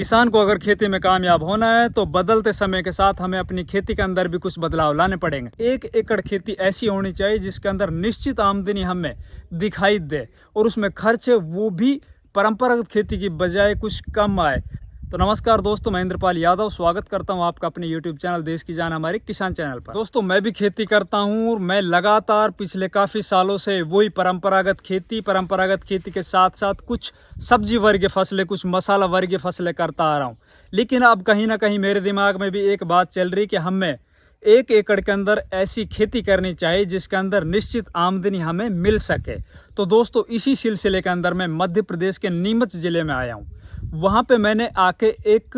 किसान को अगर खेती में कामयाब होना है तो बदलते समय के साथ हमें अपनी खेती के अंदर भी कुछ बदलाव लाने पड़ेंगे। 1 एकड़ खेती ऐसी होनी चाहिए जिसके अंदर निश्चित आमदनी हमें दिखाई दे और उसमें खर्च वो भी परंपरागत खेती की बजाय कुछ कम आए। तो नमस्कार दोस्तों, मैं इंद्रपाल यादव स्वागत करता हूं आपका अपने YouTube चैनल देश की जान हमारे किसान चैनल पर। दोस्तों, मैं भी खेती करता हूं और मैं लगातार पिछले काफ़ी सालों से वही परंपरागत खेती के साथ साथ कुछ सब्जी वर्गीय फसलें, कुछ मसाला वर्गीय फसलें करता आ रहा हूं। लेकिन अब कहीं ना कहीं मेरे दिमाग में भी एक बात चल रही कि हमें 1 एकड़ के अंदर ऐसी खेती करनी चाहिए जिसके अंदर निश्चित आमदनी हमें मिल सके। तो दोस्तों, इसी सिलसिले के अंदर मैं मध्य प्रदेश के नीमच जिले में आया हूँ। वहाँ पे मैंने आके एक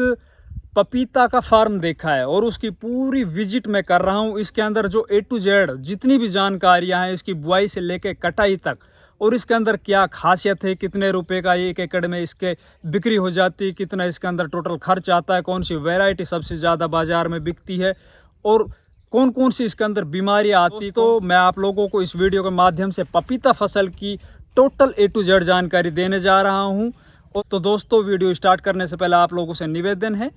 पपीता का फार्म देखा है और उसकी पूरी विजिट मैं कर रहा हूँ। इसके अंदर जो A to Z जितनी भी जानकारियाँ हैं, इसकी बुआई से लेके कटाई तक, और इसके अंदर क्या खासियत है, कितने रुपए का 1 एकड़ में इसके बिक्री हो जाती है, कितना इसके अंदर टोटल खर्च आता है, कौन सी वैरायटी सबसे ज़्यादा बाजार में बिकती है और कौन कौन सी इसके अंदर बीमारियाँ आती। तो मैं आप लोगों को इस वीडियो के माध्यम से पपीता फसल की टोटल A to Z जानकारी देने जा रहा हूँ। तो दोस्तों, वीडियो स्टार्ट करने से पहले आप लोगों से निवेदन है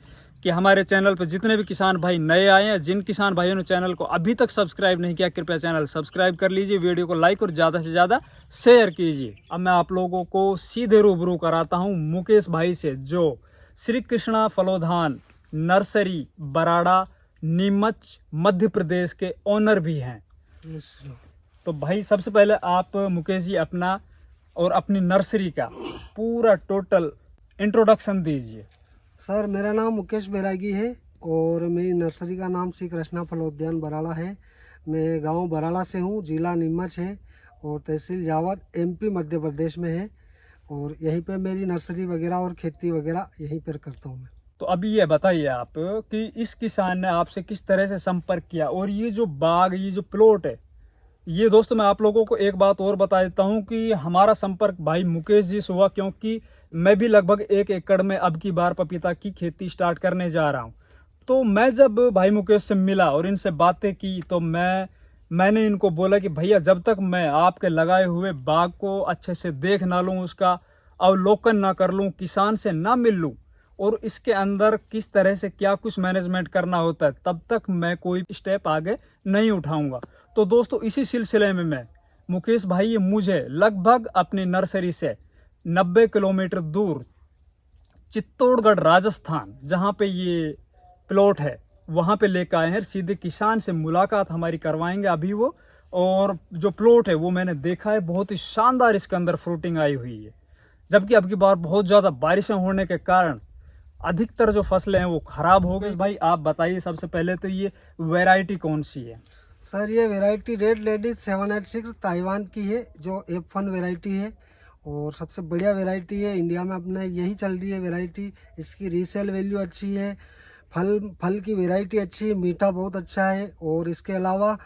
कि हमारे चैनल पर जितने भी किसान भाई नए आए हैं, जिन किसान भाइयों ने चैनल को अभी तक सब्सक्राइब नहीं किया, कृपया चैनल सब्सक्राइब कर लीजिए, वीडियो को लाइक और ज़्यादा से ज़्यादा शेयर कीजिए। अब मैं आप लोगों को सीधे रूबरू कराता हूँ मुकेश भाई से, जो श्री कृष्णा फलोधान नर्सरी बराड़ा नीमच मध्य प्रदेश के ओनर भी हैं। तो भाई, सबसे पहले आप मुकेश जी अपना और अपनी नर्सरी का पूरा टोटल इंट्रोडक्शन दीजिए। सर, मेरा नाम मुकेश बैरागी है और मेरी नर्सरी का नाम श्री कृष्णा फलोद्यान बराड़ा है। मैं गांव बराड़ा से हूं, जिला नीमच है और तहसील जावद, MP मध्य प्रदेश में है। और यहीं पे मेरी नर्सरी वगैरह और खेती वगैरह यहीं पर करता हूं मैं। तो अभी ये बताइए आप कि इस किसान ने आपसे किस तरह से संपर्क किया, और ये जो बाग, ये जो प्लॉट है, ये दोस्तों मैं आप लोगों को एक बात और बता देता हूँ कि हमारा संपर्क भाई मुकेश जी से हुआ, क्योंकि मैं भी लगभग 1 एकड़ में अब की बार पपीता की खेती स्टार्ट करने जा रहा हूँ। तो मैं जब भाई मुकेश से मिला और इनसे बातें की तो मैंने इनको बोला कि भैया, जब तक मैं आपके लगाए हुए बाग को अच्छे से देख ना लूँ, उसका अवलोकन ना कर लूँ, किसान से ना मिल लूँ और इसके अंदर किस तरह से क्या कुछ मैनेजमेंट करना होता है, तब तक मैं कोई स्टेप आगे नहीं उठाऊंगा। तो दोस्तों, इसी सिलसिले में मैं मुकेश भाई, ये मुझे लगभग अपनी नर्सरी से 90 किलोमीटर दूर चित्तौड़गढ़ राजस्थान, जहाँ पे ये प्लॉट है, वहाँ पे लेकर आए हैं। सीधे किसान से मुलाकात हमारी करवाएंगे अभी वो। और जो प्लॉट है वो मैंने देखा है, बहुत ही शानदार इसके अंदर फ्रूटिंग आई हुई है। जबकि अब की बार बहुत ज़्यादा बारिशें होने के कारण अधिकतर जो फसलें हैं वो खराब हो गई। भाई आप बताइए, सबसे पहले तो ये वैरायटी कौन सी है? सर, ये वैरायटी रेड लेडीज 786 ताइवान की है, जो F1 वैरायटी है और सबसे बढ़िया वैरायटी है। इंडिया में अपने यही चल रही है वैरायटी। इसकी रीसेल वैल्यू अच्छी है, फल की वैरायटी अच्छी है, मीठा बहुत अच्छा है। और इसके अलावा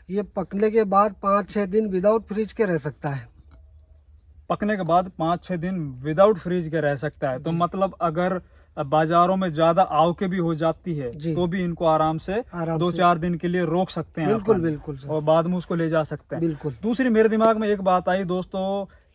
ये पकने के बाद 5-6 दिन विदाउट फ्रिज के रह सकता है। पकने के बाद 5-6 दिन विदाउट फ्रीज के रह सकता है। तो मतलब अगर बाजारों में ज्यादा आवके भी हो जाती है तो भी इनको आराम से 2-4 दिन के लिए रोक सकते हैं। बिल्कुल बिल्कुल सर। और बाद में उसको ले जा सकते हैं। बिल्कुल। दूसरी मेरे दिमाग में एक बात आई दोस्तों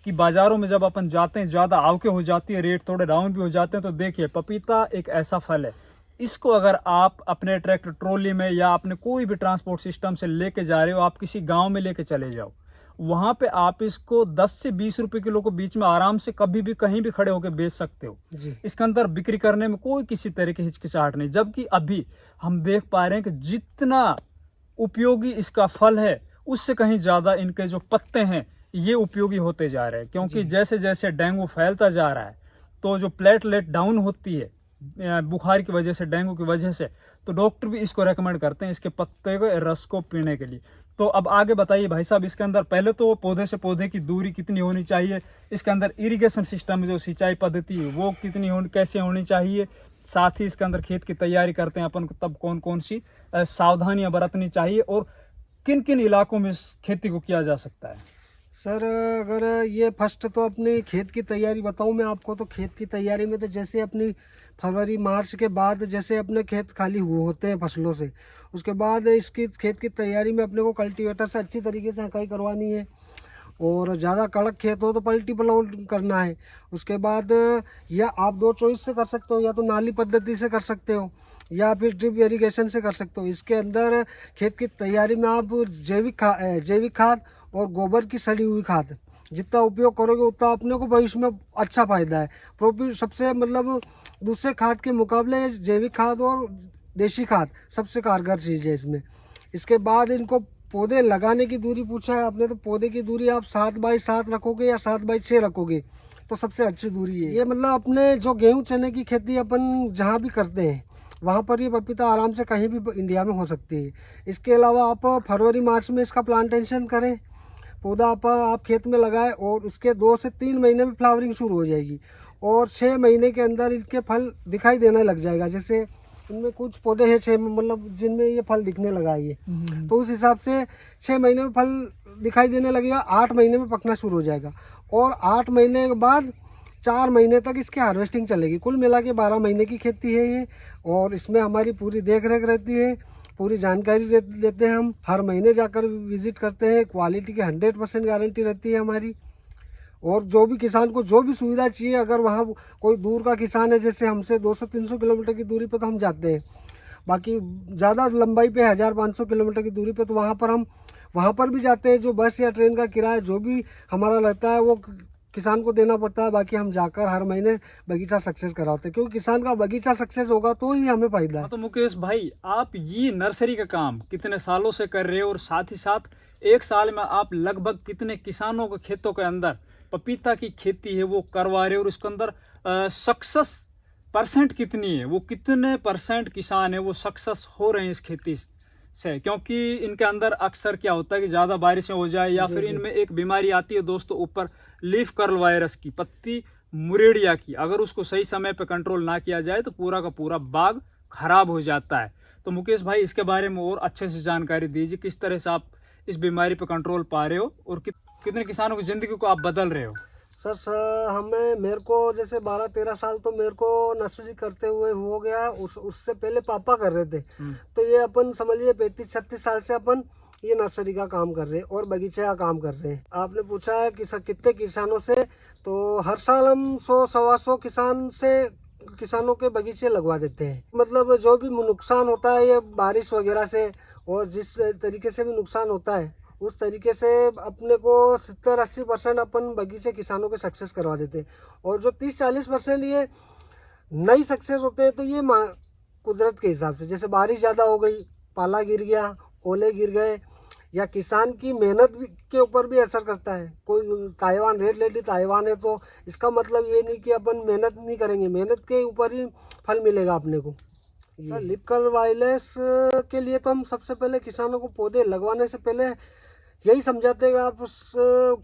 कि बाजारों में जब अपन जाते हैं, ज्यादा आवके हो जाती है, रेट थोड़े डाउन भी हो जाते हैं। तो देखिए, पपीता एक ऐसा फल है, इसको अगर आप अपने ट्रैक्टर ट्रॉली में या अपने कोई भी ट्रांसपोर्ट सिस्टम से लेके जा रहे हो, आप किसी गाँव में लेके चले जाओ, वहां पे आप इसको 10 से 20 रुपए किलो को बीच में आराम से कभी भी कहीं भी खड़े होकर बेच सकते हो। इसके अंदर बिक्री करने में कोई किसी तरह की हिचकिचाहट नहीं। जबकि अभी हम देख पा रहे हैं कि जितना उपयोगी इसका फल है, उससे कहीं ज्यादा इनके जो पत्ते हैं ये उपयोगी होते जा रहे हैं। क्योंकि जैसे जैसे डेंगू फैलता जा रहा है, तो जो प्लेटलेट डाउन होती है बुखार की वजह से, डेंगू की वजह से, तो डॉक्टर भी इसको रेकमेंड करते हैं इसके पत्ते को, रस को पीने के लिए। तो अब आगे बताइए भाई साहब, इसके अंदर पहले तो पौधे से पौधे की दूरी कितनी होनी चाहिए, इसके अंदर इरिगेशन सिस्टम जो सिंचाई पद्धति है वो कैसे होनी चाहिए, साथ ही इसके अंदर खेत की तैयारी करते हैं अपन को, तब कौन कौन सी सावधानियां बरतनी चाहिए और किन किन इलाकों में इस खेती को किया जा सकता है? सर, अगर ये फर्स्ट तो अपनी खेत की तैयारी बताऊं मैं आपको, तो खेत की तैयारी में तो जैसे अपनी फरवरी मार्च के बाद जैसे अपने खेत खाली हुए होते हैं फसलों से, उसके बाद इसकी खेत की तैयारी में अपने को कल्टीवेटर से अच्छी तरीके से हकाई करवानी है। और ज़्यादा कड़क खेत हो तो पलटी प्लाउड करना है। उसके बाद या आप दो चॉइस से कर सकते हो, या तो नाली पद्धति से कर सकते हो या फिर ड्रिप इरिगेशन से कर सकते हो। इसके अंदर खेत की तैयारी में आप जैविक खाद और गोबर की सड़ी हुई खाद जितना उपयोग करोगे उतना अपने को भविष्य में अच्छा फायदा है। प्रॉफिट सबसे मतलब दूसरे खाद के मुकाबले जैविक खाद और देसी खाद सबसे कारगर चीज़ है इसमें। इसके बाद इनको पौधे लगाने की दूरी पूछा है आपने, तो पौधे की दूरी आप 7x7 रखोगे या 7x6 रखोगे तो सबसे अच्छी दूरी है ये। मतलब अपने जो गेहूं चने की खेती अपन जहाँ भी करते हैं वहाँ पर ये पपीता आराम से कहीं भी इंडिया में हो सकती है। इसके अलावा आप फरवरी मार्च में इसका प्लांटेशन करें, पौधा आप खेत में लगाएं और उसके 2 से 3 महीने में फ्लावरिंग शुरू हो जाएगी और 6 महीने के अंदर इनके फल दिखाई देने लग जाएगा। जैसे इनमें कुछ पौधे हैं 6 मतलब जिनमें ये फल दिखने लगा है ये, तो उस हिसाब से 6 महीने में फल दिखाई देने लगेगा, 8 महीने में पकना शुरू हो जाएगा और 8 महीने के बाद 4 महीने तक इसकी हार्वेस्टिंग चलेगी। कुल मिला के 12 महीने की खेती है ये और इसमें हमारी पूरी देख रेख रहती है, पूरी जानकारी लेते हैं हम, हर महीने जाकर विजिट करते हैं। क्वालिटी की 100% गारंटी रहती है हमारी। और जो भी किसान को जो भी सुविधा चाहिए, अगर वहाँ कोई दूर का किसान है जैसे हमसे 200-300 किलोमीटर की दूरी पे तो हम जाते हैं, बाकी ज़्यादा लंबाई पे 1500 किलोमीटर की दूरी पे तो वहाँ पर भी जाते हैं। जो बस या ट्रेन का किराया जो भी हमारा रहता है वो किसान को देना पड़ता है, बाकी हम जाकर हर महीने बगीचा सक्सेस कराते हैं, क्योंकि किसान का बगीचा सक्सेस होगा तो ही हमें फायदा है। तो मुकेश भाई, आप ये नर्सरी का काम कितने सालों से कर रहे हो और साथ ही साथ एक साल में आप लगभग कितने किसानों के खेतों के अंदर पपीता की खेती है वो करवा रहे हो और उसके अंदर सक्सेस परसेंट कितनी है, वो कितने परसेंट किसान है वो सक्सेस हो रहे हैं इस खेती से? क्योंकि इनके अंदर अक्सर क्या होता है कि ज्यादा बारिशें हो जाए या फिर इनमें एक बीमारी आती है दोस्तों ऊपर, लीफ कर्ल वायरस की, पत्ती मुरेड़िया की। अगर उसको सही समय पे कंट्रोल ना किया जाए तो पूरा का पूरा बाग खराब हो जाता है। तो मुकेश भाई, इसके बारे में और अच्छे से जानकारी दीजिए, किस तरह से आप इस बीमारी पे कंट्रोल पा रहे हो और कितने किसानों की जिंदगी को आप बदल रहे हो? सर मेरे को जैसे 12-13 साल तो मेरे को नर्सरी करते हुए हो गया। उससे पहले पापा कर रहे थे, तो ये अपन समझिए 35-36 साल से अपन ये नर्सरी का काम कर रहे हैं और बगीचे का काम कर रहे हैं। आपने पूछा है कि कितने किसानों से, तो हर साल हम 100-125 किसानों के बगीचे लगवा देते हैं। मतलब जो भी नुकसान होता है ये बारिश वगैरह से और जिस तरीके से भी नुकसान होता है उस तरीके से अपने को 70-80% अपन बगीचे किसानों के सक्सेस करवा देते हैं। और जो 30-40% ये नहीं सक्सेस होते हैं तो ये कुदरत के हिसाब से, जैसे बारिश ज़्यादा हो गई, पाला गिर गया, ओले गिर गए, या किसान की मेहनत के ऊपर भी असर करता है। कोई ताइवान रेड लेडी ताइवान है तो इसका मतलब ये नहीं कि अपन मेहनत नहीं करेंगे, मेहनत के ऊपर ही फल मिलेगा अपने को। लीफ कर्ल वायरस के लिए तो हम सबसे पहले किसानों को पौधे लगवाने से पहले यही समझाते हैं कि आप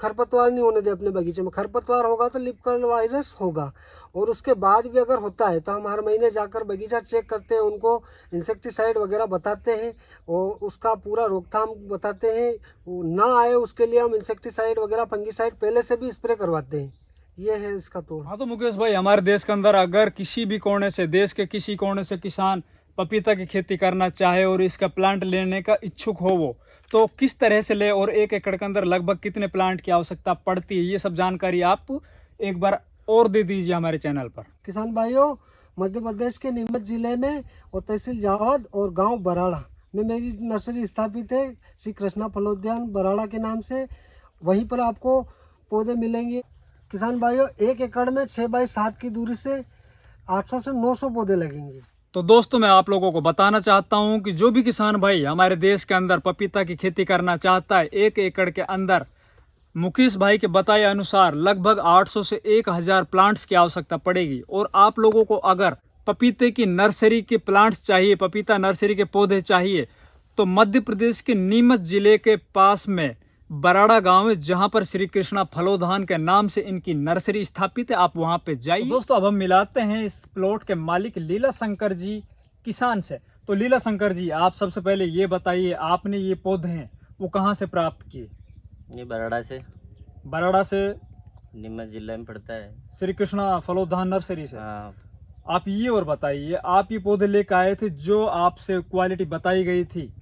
खरपतवार नहीं होने दे अपने बगीचे में। खरपतवार होगा तो लीफ कर्ल वायरस होगा, और उसके बाद भी अगर होता है तो हम हर महीने जाकर बगीचा चेक करते हैं, उनको इंसेक्टिसाइड वगैरह बताते हैं और उसका पूरा रोकथाम बताते हैं। वो ना आए उसके लिए हम इंसेक्टिसाइड वगैरह फंगिसाइड पहले से भी स्प्रे करवाते हैं। ये है इसका तोड़। हाँ, तो मुकेश भाई, हमारे देश के अंदर अगर किसी भी कोने से, देश के किसी कोने से किसान पपीता की खेती करना चाहे और इसका प्लांट लेने का इच्छुक हो वो, तो किस तरह से ले और 1 एकड़ के अंदर लगभग कितने प्लांट की आवश्यकता पड़ती है, ये सब जानकारी आप एक बार और दे दीजिए हमारे चैनल पर। किसान भाइयों, मध्य प्रदेश के नीमच जिले में और तहसील जावद और गांव बराड़ा में मेरी नर्सरी स्थापित है, श्री कृष्णा फलोद्यान बराड़ा के नाम से। वहीं पर आपको पौधे मिलेंगे। किसान भाइयों, 1 एकड़ में 6x7 की दूरी से 800 से 900 पौधे लगेंगे। तो दोस्तों, मैं आप लोगों को बताना चाहता हूं कि जो भी किसान भाई हमारे देश के अंदर पपीता की खेती करना चाहता है, 1 एकड़ के अंदर मुकेश भाई के बताए अनुसार लगभग 800 से 1000 प्लांट्स की आवश्यकता पड़ेगी। और आप लोगों को अगर पपीते की नर्सरी के प्लांट्स चाहिए, पपीता नर्सरी के पौधे चाहिए, तो मध्य प्रदेश के नीमच जिले के पास में बराड़ा गांव है, जहां पर श्री कृष्णा फलोद्यान के नाम से इनकी नर्सरी स्थापित है। आप वहां पे जाइए। तो दोस्तों, अब हम मिलाते हैं इस प्लॉट के मालिक लीला शंकर जी किसान से। तो लीला शंकर जी, आप सबसे पहले ये बताइए, आपने ये पौधे हैं वो कहाँ से प्राप्त किए? ये बराड़ा से। बराड़ा से नीमच जिला में पड़ता है। श्री कृष्णा फलोद्यान नर्सरी से। हाँ। आप ये और बताइए, आप ये पौधे लेकर आए थे, जो आपसे क्वालिटी बताई गई थी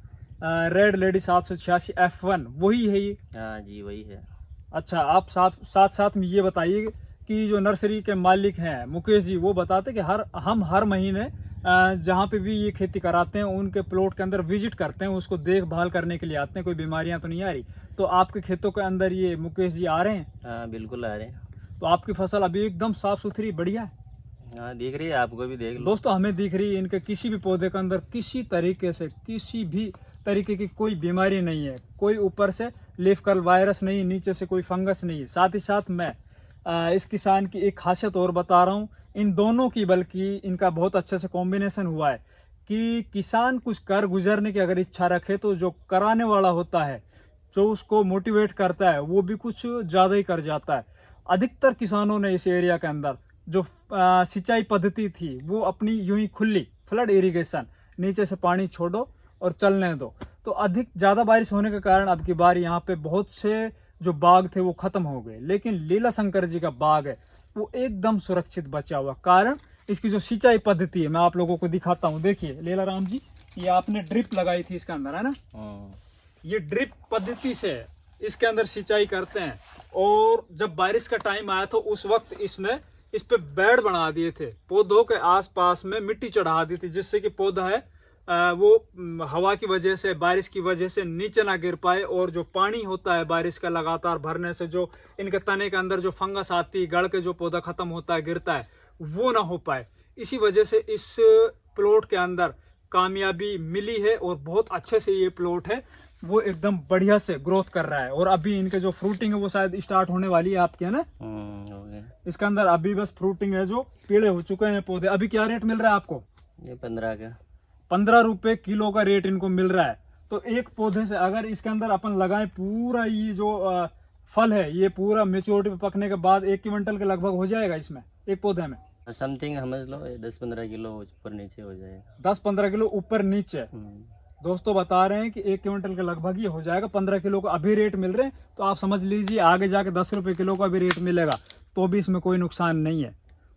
रेड लेडी 786 F1, वही है ये? हाँ जी, वही है। अच्छा, आप साथ साथ में ये बताइए कि जो नर्सरी के मालिक हैं मुकेश जी, वो बताते कि हम हर महीने जहाँ पे भी ये खेती कराते हैं उनके प्लॉट के अंदर विजिट करते हैं, उसको देखभाल करने के लिए आते हैं, कोई बीमारियां तो नहीं आ रही। तो आपके खेतों के अंदर ये मुकेश जी आ रहे हैं? हाँ बिल्कुल आ रहे हैं। तो आपकी फसल अभी एकदम साफ सुथरी बढ़िया है? हाँ दिख रही है, आपको भी देख लो। दोस्तों, हमें दिख रही है इनके किसी भी पौधे के अंदर किसी तरीके से किसी भी तरीके की कोई बीमारी नहीं है, कोई ऊपर से लीफ कर्ल वायरस नहीं, नीचे से कोई फंगस नहीं है। साथ ही साथ मैं इस किसान की एक खासियत और बता रहा हूँ, इन दोनों की, बल्कि इनका बहुत अच्छे से कॉम्बिनेशन हुआ है कि किसान कुछ कर गुजरने की अगर इच्छा रखे तो जो कराने वाला होता है, जो उसको मोटिवेट करता है, वो भी कुछ ज़्यादा ही कर जाता है। अधिकतर किसानों ने इस एरिया के अंदर जो सिंचाई पद्धति थी वो अपनी यूं ही खुली फ्लड इरिगेशन, नीचे से पानी छोड़ो और चलने दो, तो अधिक ज़्यादा बारिश होने के कारण अब की बार यहाँ पे बहुत से जो बाग थे वो खत्म हो गए। लेकिन लीला शंकर जी का बाग है वो एकदम सुरक्षित बचा हुआ, कारण इसकी जो सिंचाई पद्धति है, मैं आप लोगों को दिखाता हूँ। देखिए लीला राम जी, ये आपने ड्रिप लगाई थी इसके अंदर, है ना? ये ड्रिप पद्धति से इसके अंदर सिंचाई करते हैं। और जब बारिश का टाइम आया तो उस वक्त इसने इस पे बेड बना दिए थे, पौधों के आसपास में मिट्टी चढ़ा दी थी, जिससे कि पौधा है वो हवा की वजह से, बारिश की वजह से नीचे ना गिर पाए, और जो पानी होता है बारिश का लगातार भरने से जो इनके तने के अंदर जो फंगस आती है, गड़ के जो पौधा खत्म होता है, गिरता है, वो ना हो पाए। इसी वजह से इस प्लॉट के अंदर कामयाबी मिली है और बहुत अच्छे से ये प्लॉट है वो एकदम बढ़िया से ग्रोथ कर रहा है। और अभी इनके जो फ्रूटिंग है वो शायद स्टार्ट होने वाली है आपके, है ना? हो गया। इसके अंदर अभी बस फ्रूटिंग है, जो पीले हो चुके हैं पौधे। अभी क्या रेट मिल रहा है आपको? ये 15 का 15 रुपए किलो का रेट इनको मिल रहा है। तो एक पौधे से अगर इसके अंदर अपन लगाएं, पूरा ये जो फल है ये पूरा मेच्योरिटी पे पकने के बाद 1 क्विंटल के लगभग हो जाएगा इसमें, एक पौधे में समथिंग समझ लो 10-15 किलो ऊपर नीचे हो जाएगा। 10-15 किलो ऊपर नीचे। दोस्तों बता रहे हैं कि 1 क्विंटल के लगभग ये हो जाएगा। 15 किलो का अभी रेट मिल रहे हैं, तो आप समझ लीजिए आगे जाके 10 रुपए किलो का भी रेट मिलेगा, तो भी इसमें कोई नुकसान नहीं है।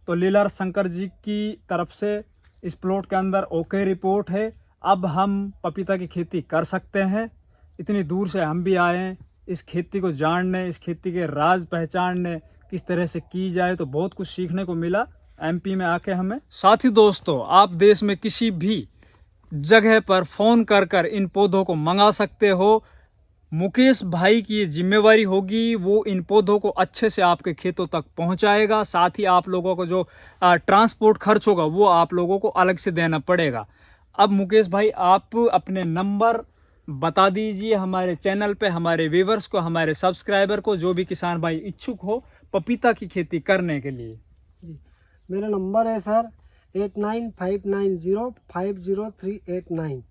तो लीला शंकर जी की तरफ से इस प्लॉट के अंदर ओके रिपोर्ट है। अब हम पपीता की खेती कर सकते हैं। इतनी दूर से हम भी आए हैं इस खेती को जानने, इस खेती के राज पहचानने, किस तरह से की जाए, तो बहुत कुछ सीखने को मिला एमपी में आके हमें। साथ ही दोस्तों, आप देश में किसी भी जगह पर फोन कर इन पौधों को मंगा सकते हो। मुकेश भाई की जिम्मेवारी होगी, वो इन पौधों को अच्छे से आपके खेतों तक पहुंचाएगा। साथ ही आप लोगों को जो ट्रांसपोर्ट खर्च होगा वो आप लोगों को अलग से देना पड़ेगा। अब मुकेश भाई, आप अपने नंबर बता दीजिए हमारे चैनल पे, हमारे व्यूवर्स को, हमारे सब्सक्राइबर को, जो भी किसान भाई इच्छुक हो पपीता की खेती करने के लिए। मेरा नंबर है सर 8959050389।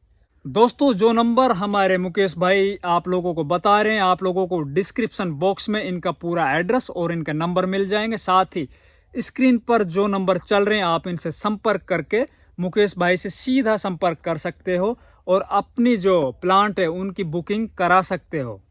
दोस्तों, जो नंबर हमारे मुकेश भाई आप लोगों को बता रहे हैं, आप लोगों को डिस्क्रिप्शन बॉक्स में इनका पूरा एड्रेस और इनका नंबर मिल जाएंगे। साथ ही स्क्रीन पर जो नंबर चल रहे हैं, आप इनसे संपर्क करके मुकेश भाई से सीधा संपर्क कर सकते हो और अपनी जो प्लांट है उनकी बुकिंग करा सकते हो।